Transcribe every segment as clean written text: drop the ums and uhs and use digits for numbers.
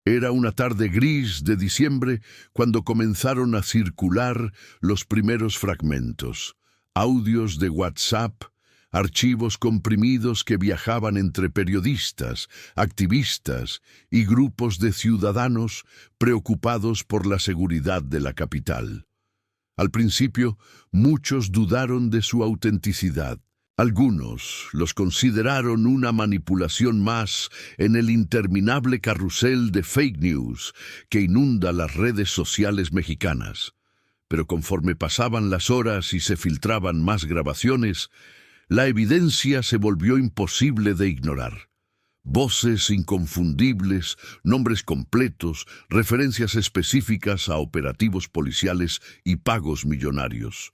Era una tarde gris de diciembre cuando comenzaron a circular los primeros fragmentos, audios de WhatsApp, archivos comprimidos que viajaban entre periodistas, activistas y grupos de ciudadanos preocupados por la seguridad de la capital. Al principio, muchos dudaron de su autenticidad. Algunos los consideraron una manipulación más en el interminable carrusel de fake news que inunda las redes sociales mexicanas. Pero conforme pasaban las horas y se filtraban más grabaciones, la evidencia se volvió imposible de ignorar. Voces inconfundibles, nombres completos, referencias específicas a operativos policiales y pagos millonarios.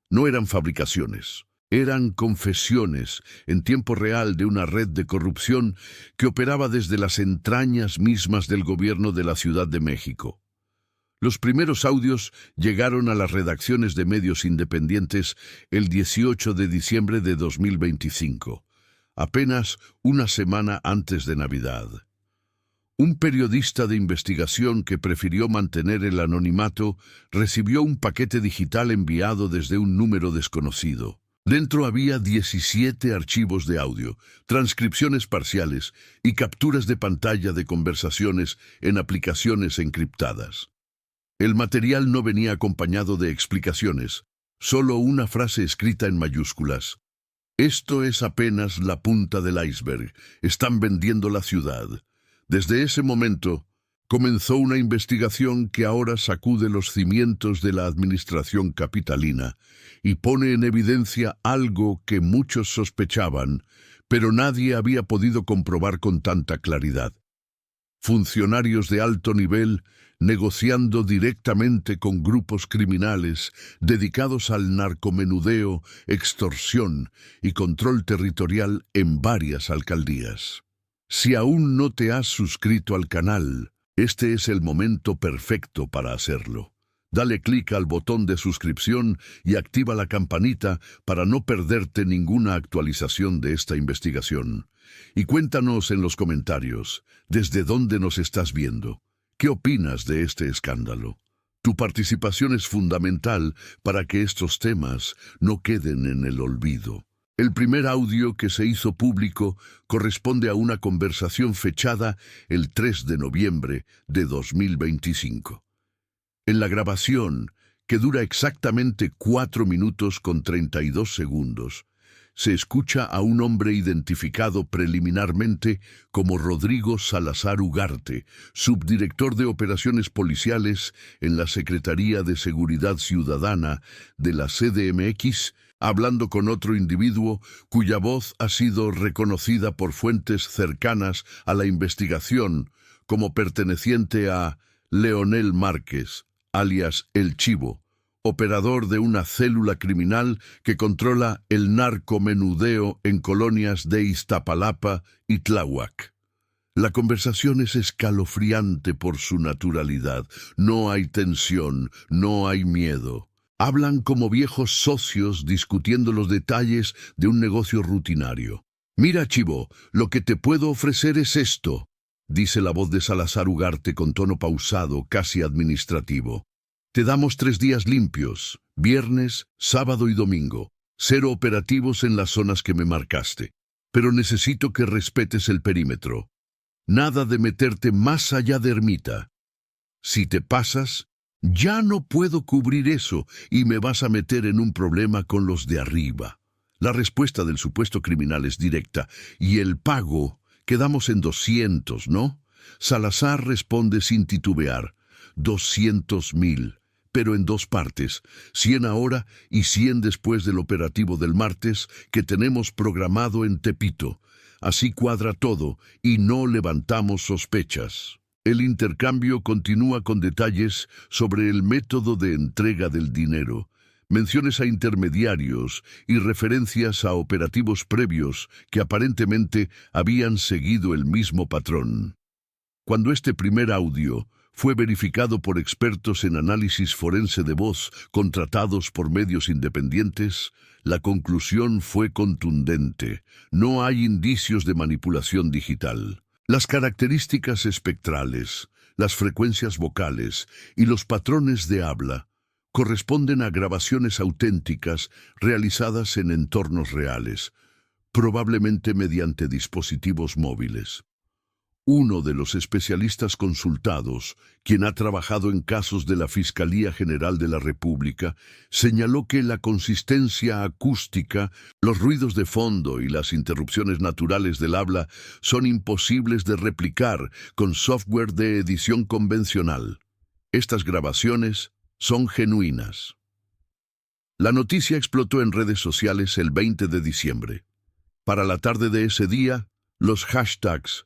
No eran fabricaciones. Eran confesiones en tiempo real de una red de corrupción que operaba desde las entrañas mismas del gobierno de la Ciudad de México. Los primeros audios llegaron a las redacciones de medios independientes el 18 de diciembre de 2025, apenas una semana antes de Navidad. Un periodista de investigación que prefirió mantener el anonimato recibió un paquete digital enviado desde un número desconocido. Dentro había 17 archivos de audio, transcripciones parciales y capturas de pantalla de conversaciones en aplicaciones encriptadas. El material no venía acompañado de explicaciones, solo una frase escrita en mayúsculas. Esto es apenas la punta del iceberg. Están vendiendo la ciudad. Desde ese momento, comenzó una investigación que ahora sacude los cimientos de la administración capitalina y pone en evidencia algo que muchos sospechaban, pero nadie había podido comprobar con tanta claridad. Funcionarios de alto nivel negociando directamente con grupos criminales dedicados al narcomenudeo, extorsión y control territorial en varias alcaldías. Si aún no te has suscrito al canal, este es el momento perfecto para hacerlo. Dale clic al botón de suscripción y activa la campanita para no perderte ninguna actualización de esta investigación. Y cuéntanos en los comentarios, ¿desde dónde nos estás viendo? ¿Qué opinas de este escándalo? Tu participación es fundamental para que estos temas no queden en el olvido. El primer audio que se hizo público corresponde a una conversación fechada el 3 de noviembre de 2025. En la grabación, que dura exactamente 4 minutos con 32 segundos, se escucha a un hombre identificado preliminarmente como Rodrigo Salazar Ugarte, subdirector de operaciones policiales en la Secretaría de Seguridad Ciudadana de la CDMX, hablando con otro individuo cuya voz ha sido reconocida por fuentes cercanas a la investigación como perteneciente a Leonel Márquez, alias El Chivo, operador de una célula criminal que controla el narcomenudeo en colonias de Iztapalapa y Tláhuac. La conversación es escalofriante por su naturalidad. No hay tensión, no hay miedo. Hablan como viejos socios discutiendo los detalles de un negocio rutinario. «Mira, Chivo, lo que te puedo ofrecer es esto», dice la voz de Salazar Ugarte con tono pausado, casi administrativo. «Te damos 3 días limpios, viernes, sábado y domingo, 0 operativos en las zonas que me marcaste. Pero necesito que respetes el perímetro. Nada de meterte más allá de Ermita. Si te pasas, ya no puedo cubrir eso y me vas a meter en un problema con los de arriba». La respuesta del supuesto criminal es directa. «Y el pago, quedamos en 200, ¿no?». Salazar responde sin titubear. 200,000, pero en 2 partes, 100 ahora y 100 después del operativo del martes que tenemos programado en Tepito. Así cuadra todo y no levantamos sospechas. El intercambio continúa con detalles sobre el método de entrega del dinero, menciones a intermediarios y referencias a operativos previos que aparentemente habían seguido el mismo patrón. Cuando este primer audio fue verificado por expertos en análisis forense de voz contratados por medios independientes, la conclusión fue contundente. No hay indicios de manipulación digital. Las características espectrales, las frecuencias vocales y los patrones de habla corresponden a grabaciones auténticas realizadas en entornos reales, probablemente mediante dispositivos móviles. Uno de los especialistas consultados, quien ha trabajado en casos de la Fiscalía General de la República, señaló que la consistencia acústica, los ruidos de fondo y las interrupciones naturales del habla son imposibles de replicar con software de edición convencional. Estas grabaciones son genuinas. La noticia explotó en redes sociales el 20 de diciembre. Para la tarde de ese día, los hashtags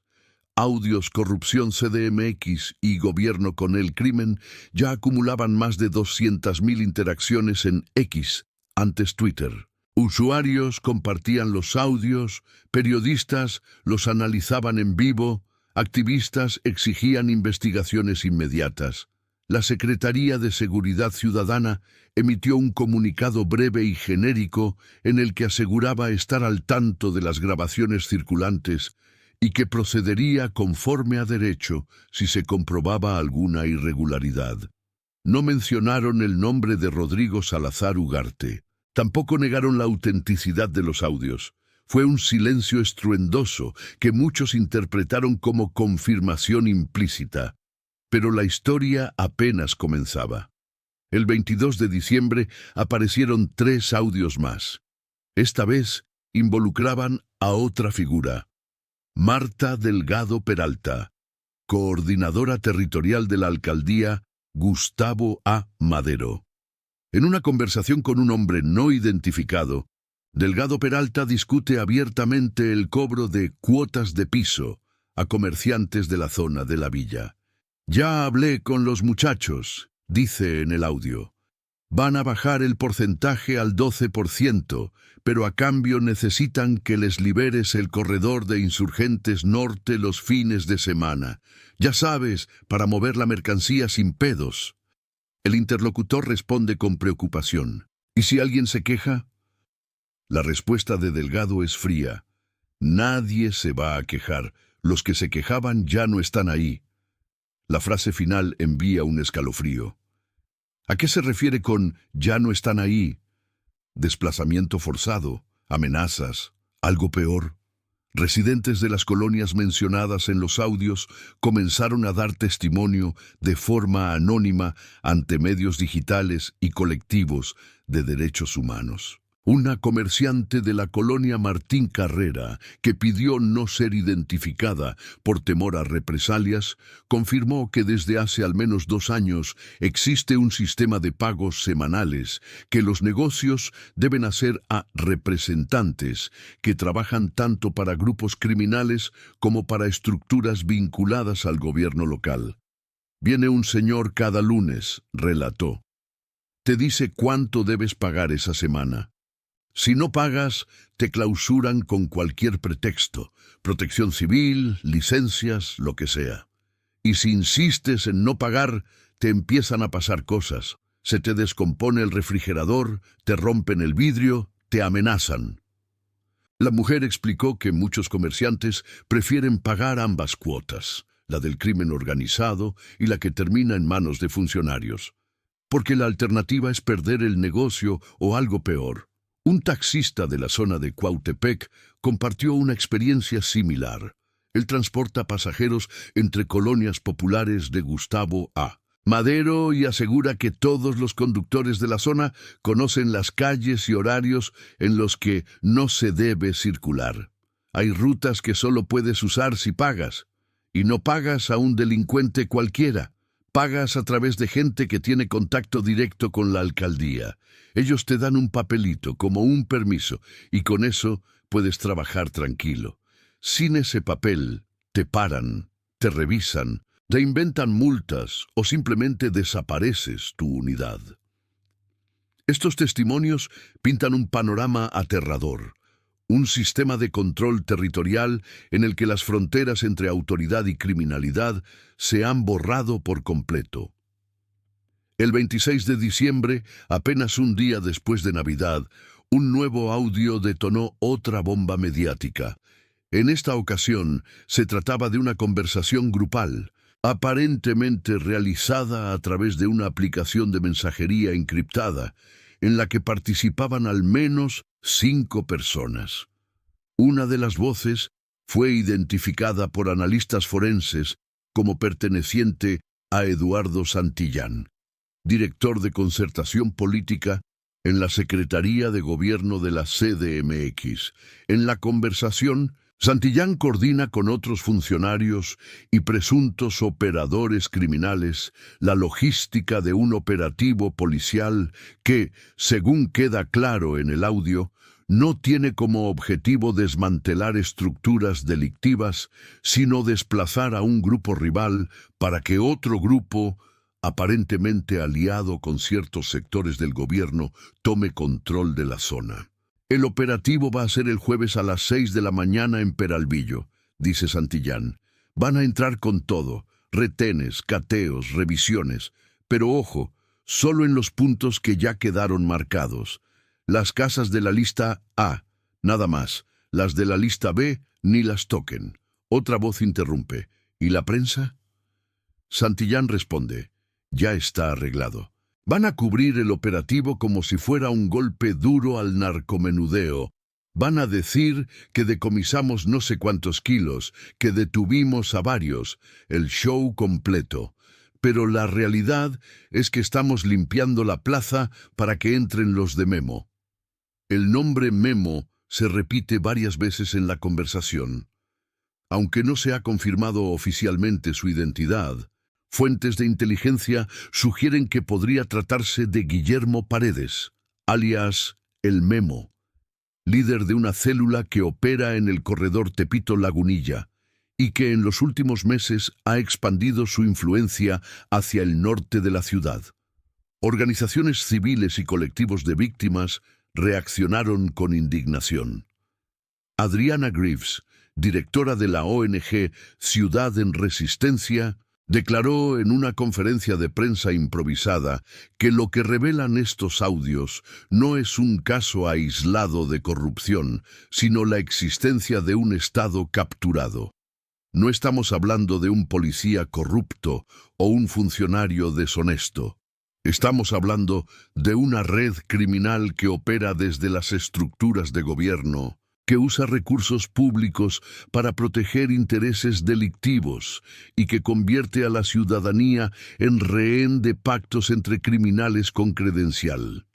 Audios Corrupción CDMX y Gobierno con el Crimen ya acumulaban más de 200.000 interacciones en X, antes Twitter. Usuarios compartían los audios, periodistas los analizaban en vivo, activistas exigían investigaciones inmediatas. La Secretaría de Seguridad Ciudadana emitió un comunicado breve y genérico en el que aseguraba estar al tanto de las grabaciones circulantes y que procedería conforme a derecho si se comprobaba alguna irregularidad. No mencionaron el nombre de Rodrigo Salazar Ugarte. Tampoco negaron la autenticidad de los audios. Fue un silencio estruendoso que muchos interpretaron como confirmación implícita. Pero la historia apenas comenzaba. El 22 de diciembre aparecieron 3 audios más. Esta vez involucraban a otra figura. Marta Delgado Peralta, coordinadora territorial de la alcaldía Gustavo A. Madero. En una conversación con un hombre no identificado, Delgado Peralta discute abiertamente el cobro de cuotas de piso a comerciantes de la zona de la villa. Ya hablé con los muchachos, dice en el audio. Van a bajar el porcentaje al 12%, pero a cambio necesitan que les liberes el corredor de Insurgentes Norte los fines de semana. Ya sabes, para mover la mercancía sin pedos. El interlocutor responde con preocupación. ¿Y si alguien se queja? La respuesta de Delgado es fría. Nadie se va a quejar. Los que se quejaban ya no están ahí. La frase final envía un escalofrío. ¿A qué se refiere con «ya no están ahí»? Desplazamiento forzado, amenazas, algo peor. Residentes de las colonias mencionadas en los audios comenzaron a dar testimonio de forma anónima ante medios digitales y colectivos de derechos humanos. Una comerciante de la colonia Martín Carrera, que pidió no ser identificada por temor a represalias, confirmó que desde hace al menos 2 años existe un sistema de pagos semanales que los negocios deben hacer a representantes que trabajan tanto para grupos criminales como para estructuras vinculadas al gobierno local. Viene un señor cada lunes, relató. Te dice cuánto debes pagar esa semana. Si no pagas, te clausuran con cualquier pretexto, protección civil, licencias, lo que sea. Y si insistes en no pagar, te empiezan a pasar cosas. Se te descompone el refrigerador, te rompen el vidrio, te amenazan. La mujer explicó que muchos comerciantes prefieren pagar ambas cuotas, la del crimen organizado y la que termina en manos de funcionarios, porque la alternativa es perder el negocio o algo peor. Un taxista de la zona de Cuautepec compartió una experiencia similar. Él transporta pasajeros entre colonias populares de Gustavo A. Madero y asegura que todos los conductores de la zona conocen las calles y horarios en los que no se debe circular. Hay rutas que solo puedes usar si pagas, y no pagas a un delincuente cualquiera. Pagas a través de gente que tiene contacto directo con la alcaldía. Ellos te dan un papelito, como un permiso, y con eso puedes trabajar tranquilo. Sin ese papel, te paran, te revisan, te inventan multas o simplemente desapareces tu unidad. Estos testimonios pintan un panorama aterrador. Un sistema de control territorial en el que las fronteras entre autoridad y criminalidad se han borrado por completo. El 26 de diciembre, apenas un día después de Navidad, un nuevo audio detonó otra bomba mediática. En esta ocasión se trataba de una conversación grupal, aparentemente realizada a través de una aplicación de mensajería encriptada, en la que participaban al menos 5 personas. Una de las voces fue identificada por analistas forenses como perteneciente a Eduardo Santillán, director de Concertación Política en la Secretaría de Gobierno de la CDMX. En la conversación, Santillán coordina con otros funcionarios y presuntos operadores criminales la logística de un operativo policial que, según queda claro en el audio, no tiene como objetivo desmantelar estructuras delictivas, sino desplazar a un grupo rival para que otro grupo, aparentemente aliado con ciertos sectores del gobierno, tome control de la zona. El operativo va a ser el jueves a las 6 de la mañana en Peralvillo, dice Santillán. Van a entrar con todo, retenes, cateos, revisiones, pero ojo, solo en los puntos que ya quedaron marcados. Las casas de la lista A, nada más. Las de la lista B, ni las toquen. Otra voz interrumpe. ¿Y la prensa? Santillán responde. Ya está arreglado. Van a cubrir el operativo como si fuera un golpe duro al narcomenudeo. Van a decir que decomisamos no sé cuántos kilos, que detuvimos a varios, el show completo. Pero la realidad es que estamos limpiando la plaza para que entren los de Memo. El nombre Memo se repite varias veces en la conversación. Aunque no se ha confirmado oficialmente su identidad, fuentes de inteligencia sugieren que podría tratarse de Guillermo Paredes, alias El Memo, líder de una célula que opera en el corredor Tepito-Lagunilla y que en los últimos meses ha expandido su influencia hacia el norte de la ciudad. Organizaciones civiles y colectivos de víctimas reaccionaron con indignación. Adriana Greaves, directora de la ONG Ciudad en Resistencia, declaró en una conferencia de prensa improvisada que lo que revelan estos audios no es un caso aislado de corrupción, sino la existencia de un Estado capturado. No estamos hablando de un policía corrupto o un funcionario deshonesto. Estamos hablando de una red criminal que opera desde las estructuras de gobierno, que usa recursos públicos para proteger intereses delictivos y que convierte a la ciudadanía en rehén de pactos entre criminales con credencial.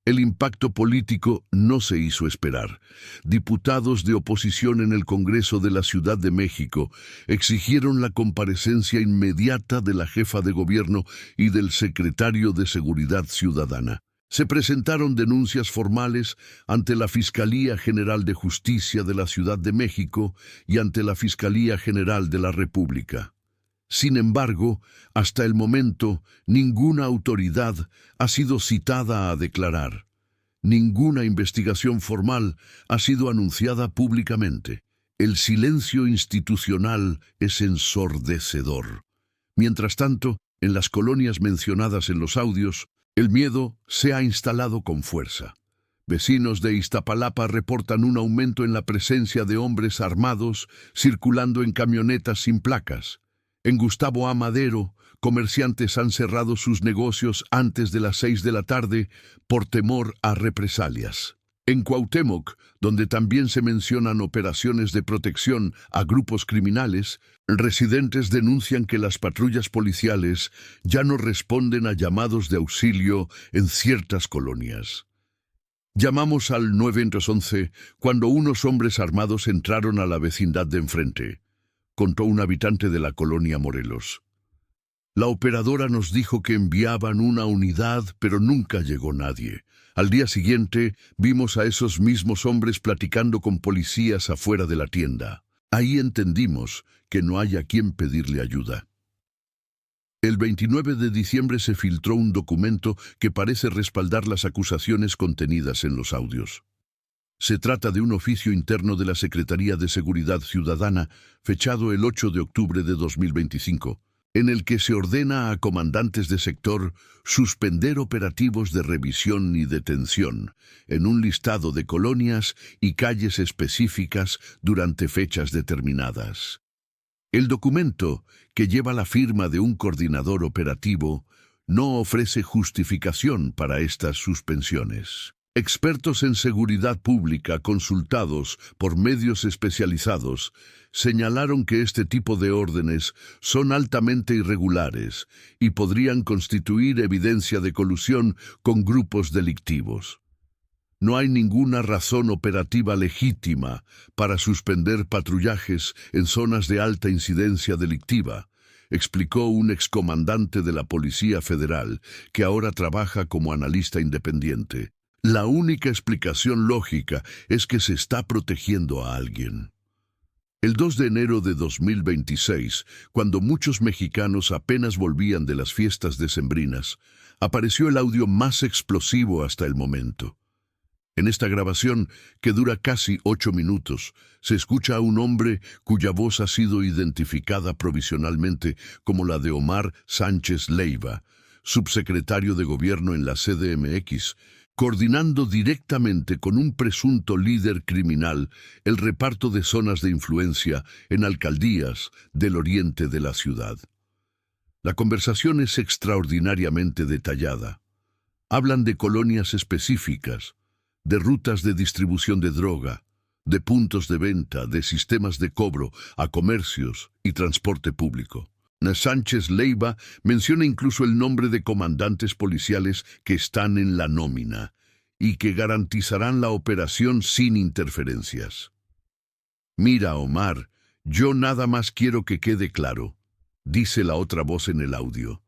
El impacto político no se hizo esperar. Diputados de oposición en el Congreso de la Ciudad de México exigieron la comparecencia inmediata de la jefa de gobierno y del secretario de Seguridad Ciudadana. Se presentaron denuncias formales ante la Fiscalía General de Justicia de la Ciudad de México y ante la Fiscalía General de la República. Sin embargo, hasta el momento, ninguna autoridad ha sido citada a declarar. Ninguna investigación formal ha sido anunciada públicamente. El silencio institucional es ensordecedor. Mientras tanto, en las colonias mencionadas en los audios, el miedo se ha instalado con fuerza. Vecinos de Iztapalapa reportan un aumento en la presencia de hombres armados circulando en camionetas sin placas. En Gustavo A. Madero, comerciantes han cerrado sus negocios antes de las 6 de la tarde por temor a represalias. En Cuauhtémoc, donde también se mencionan operaciones de protección a grupos criminales, residentes denuncian que las patrullas policiales ya no responden a llamados de auxilio en ciertas colonias. Llamamos al 911 cuando unos hombres armados entraron a la vecindad de enfrente, contó un habitante de la colonia Morelos. La operadora nos dijo que enviaban una unidad, pero nunca llegó nadie. Al día siguiente, vimos a esos mismos hombres platicando con policías afuera de la tienda. Ahí entendimos que no hay a quien pedirle ayuda. El 29 de diciembre se filtró un documento que parece respaldar las acusaciones contenidas en los audios. Se trata de un oficio interno de la Secretaría de Seguridad Ciudadana, fechado el 8 de octubre de 2025, en el que se ordena a comandantes de sector suspender operativos de revisión y detención en un listado de colonias y calles específicas durante fechas determinadas. El documento, que lleva la firma de un coordinador operativo, no ofrece justificación para estas suspensiones. Expertos en seguridad pública consultados por medios especializados señalaron que este tipo de órdenes son altamente irregulares y podrían constituir evidencia de colusión con grupos delictivos. No hay ninguna razón operativa legítima para suspender patrullajes en zonas de alta incidencia delictiva, explicó un excomandante de la Policía Federal que ahora trabaja como analista independiente. La única explicación lógica es que se está protegiendo a alguien. El 2 de enero de 2026, cuando muchos mexicanos apenas volvían de las fiestas decembrinas, apareció el audio más explosivo hasta el momento. En esta grabación, que dura casi 8 minutos, se escucha a un hombre cuya voz ha sido identificada provisionalmente como la de Omar Sánchez Leiva, subsecretario de Gobierno en la CDMX, coordinando directamente con un presunto líder criminal el reparto de zonas de influencia en alcaldías del oriente de la ciudad. La conversación es extraordinariamente detallada. Hablan de colonias específicas, de rutas de distribución de droga, de puntos de venta, de sistemas de cobro a comercios y transporte público. Sánchez Leiva menciona incluso el nombre de comandantes policiales que están en la nómina y que garantizarán la operación sin interferencias. Mira, Omar, yo nada más quiero que quede claro, dice la otra voz en el audio.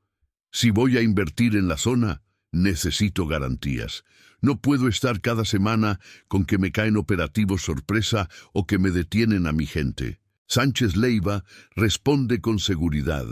Si voy a invertir en la zona, necesito garantías. No puedo estar cada semana con que me caen operativos sorpresa o que me detienen a mi gente. Sánchez Leiva responde con seguridad.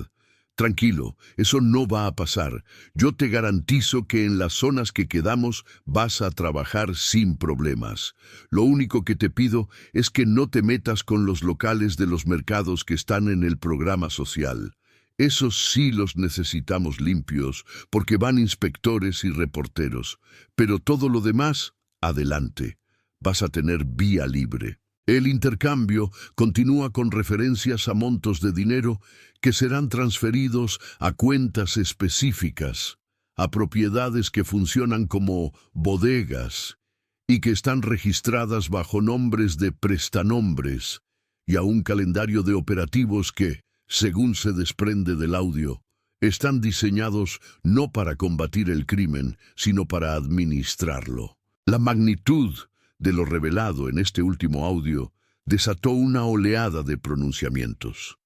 Tranquilo, eso no va a pasar. Yo te garantizo que en las zonas que quedamos vas a trabajar sin problemas. Lo único que te pido es que no te metas con los locales de los mercados que están en el programa social. Esos sí los necesitamos limpios, porque van inspectores y reporteros. Pero todo lo demás, adelante. Vas a tener vía libre. El intercambio continúa con referencias a montos de dinero que serán transferidos a cuentas específicas, a propiedades que funcionan como bodegas y que están registradas bajo nombres de prestanombres, y a un calendario de operativos que, según se desprende del audio, están diseñados no para combatir el crimen, sino para administrarlo. La magnitud de lo revelado en este último audio desató una oleada de pronunciamientos.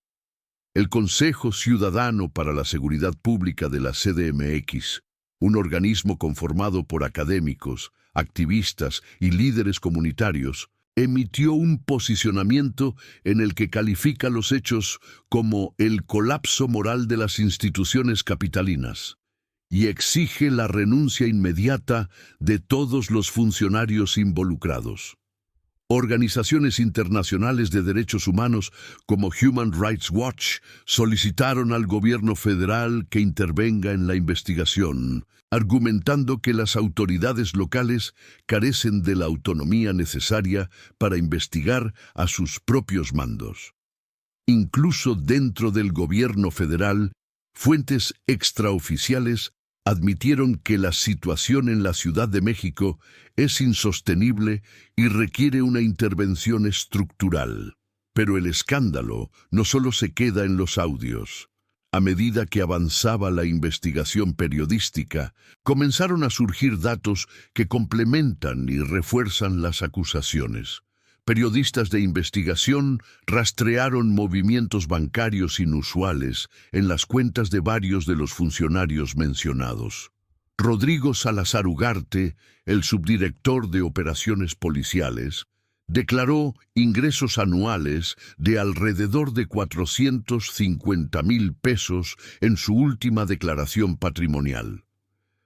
El Consejo Ciudadano para la Seguridad Pública de la CDMX, un organismo conformado por académicos, activistas y líderes comunitarios, emitió un posicionamiento en el que califica los hechos como el colapso moral de las instituciones capitalinas y exige la renuncia inmediata de todos los funcionarios involucrados. Organizaciones internacionales de derechos humanos como Human Rights Watch solicitaron al gobierno federal que intervenga en la investigación, argumentando que las autoridades locales carecen de la autonomía necesaria para investigar a sus propios mandos. Incluso dentro del gobierno federal, fuentes extraoficiales admitieron que la situación en la Ciudad de México es insostenible y requiere una intervención estructural. Pero el escándalo no solo se queda en los audios. A medida que avanzaba la investigación periodística, comenzaron a surgir datos que complementan y refuerzan las acusaciones. Periodistas de investigación rastrearon movimientos bancarios inusuales en las cuentas de varios de los funcionarios mencionados. Rodrigo Salazar Ugarte, el subdirector de operaciones policiales, declaró ingresos anuales de alrededor de 450,000 pesos en su última declaración patrimonial.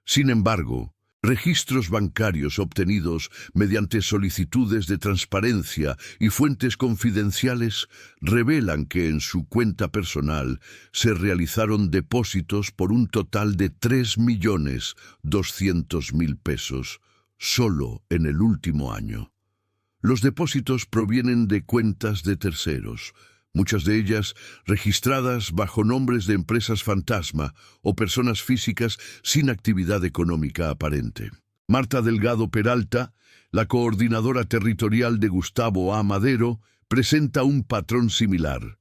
Sin embargo, Registros bancarios obtenidos mediante solicitudes de transparencia y fuentes confidenciales revelan que en su cuenta personal se realizaron depósitos por un total de 3.200.000 pesos solo en el último año. Los depósitos provienen de cuentas de terceros, muchas de ellas registradas bajo nombres de empresas fantasma o personas físicas sin actividad económica aparente. Marta Delgado Peralta, la coordinadora territorial de Gustavo A. Madero, presenta un patrón similar.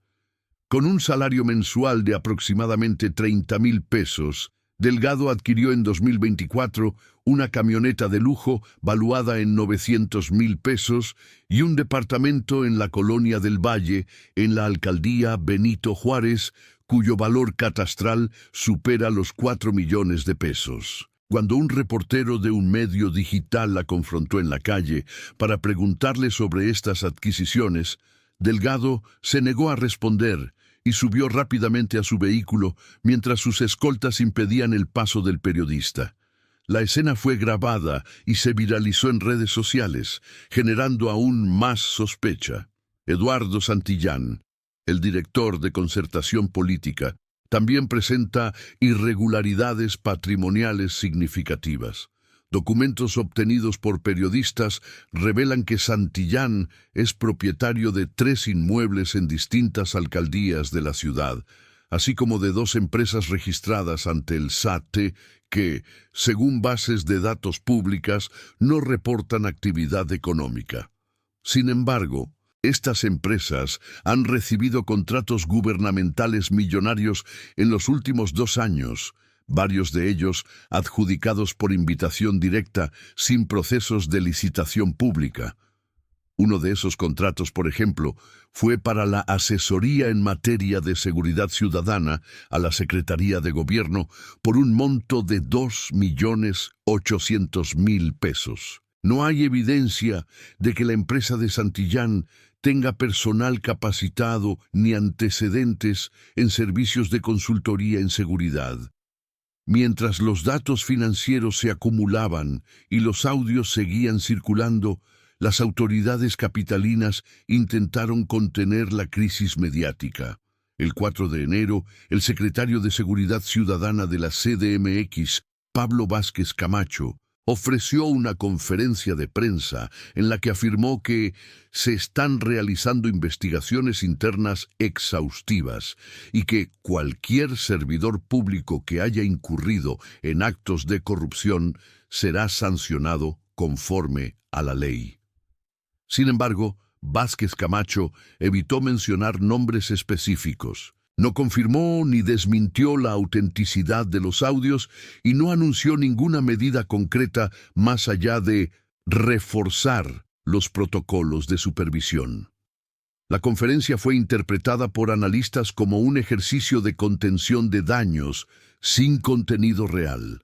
Con un salario mensual de aproximadamente 30.000 pesos, Delgado adquirió en 2024 una camioneta de lujo valuada en 900.000 pesos y un departamento en la Colonia del Valle, en la alcaldía Benito Juárez, cuyo valor catastral supera los 4 millones de pesos. Cuando un reportero de un medio digital la confrontó en la calle para preguntarle sobre estas adquisiciones, Delgado se negó a responder y subió rápidamente a su vehículo mientras sus escoltas impedían el paso del periodista. La escena fue grabada y se viralizó en redes sociales, generando aún más sospecha. Eduardo Santillán, el director de Concertación Política, también presenta irregularidades patrimoniales significativas. Documentos obtenidos por periodistas revelan que Santillán es propietario de 3 inmuebles en distintas alcaldías de la ciudad, así como de 2 empresas registradas ante el SAT que, según bases de datos públicas, no reportan actividad económica. Sin embargo, estas empresas han recibido contratos gubernamentales millonarios en los últimos 2 años, varios de ellos adjudicados por invitación directa sin procesos de licitación pública. Uno de esos contratos, por ejemplo, fue para la asesoría en materia de seguridad ciudadana a la Secretaría de Gobierno por un monto de 2.800.000 pesos. No hay evidencia de que la empresa de Santillán tenga personal capacitado ni antecedentes en servicios de consultoría en seguridad. Mientras los datos financieros se acumulaban y los audios seguían circulando, las autoridades capitalinas intentaron contener la crisis mediática. El 4 de enero, el secretario de Seguridad Ciudadana de la CDMX, Pablo Vázquez Camacho, ofreció una conferencia de prensa en la que afirmó que se están realizando investigaciones internas exhaustivas y que cualquier servidor público que haya incurrido en actos de corrupción será sancionado conforme a la ley. Sin embargo, Vázquez Camacho evitó mencionar nombres específicos. No confirmó ni desmintió la autenticidad de los audios y no anunció ninguna medida concreta más allá de reforzar los protocolos de supervisión. La conferencia fue interpretada por analistas como un ejercicio de contención de daños sin contenido real.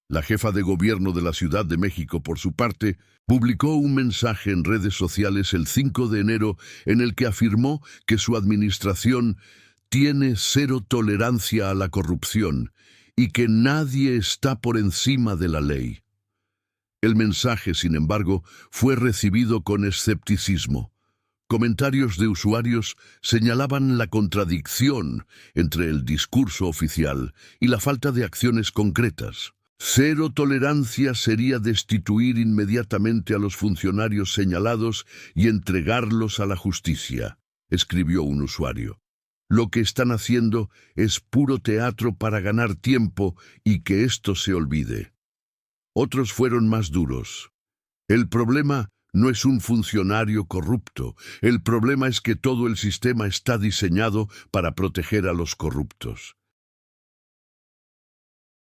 La jefa de gobierno de la Ciudad de México, por su parte, publicó un mensaje en redes sociales el 5 de enero en el que afirmó que su administración tiene 0 tolerancia a la corrupción y que nadie está por encima de la ley. El mensaje, sin embargo, fue recibido con escepticismo. Comentarios de usuarios señalaban la contradicción entre el discurso oficial y la falta de acciones concretas. 0 tolerancia sería destituir inmediatamente a los funcionarios señalados y entregarlos a la justicia, escribió un usuario. Lo que están haciendo es puro teatro para ganar tiempo y que esto se olvide. Otros fueron más duros. El problema no es un funcionario corrupto. El problema es que todo el sistema está diseñado para proteger a los corruptos.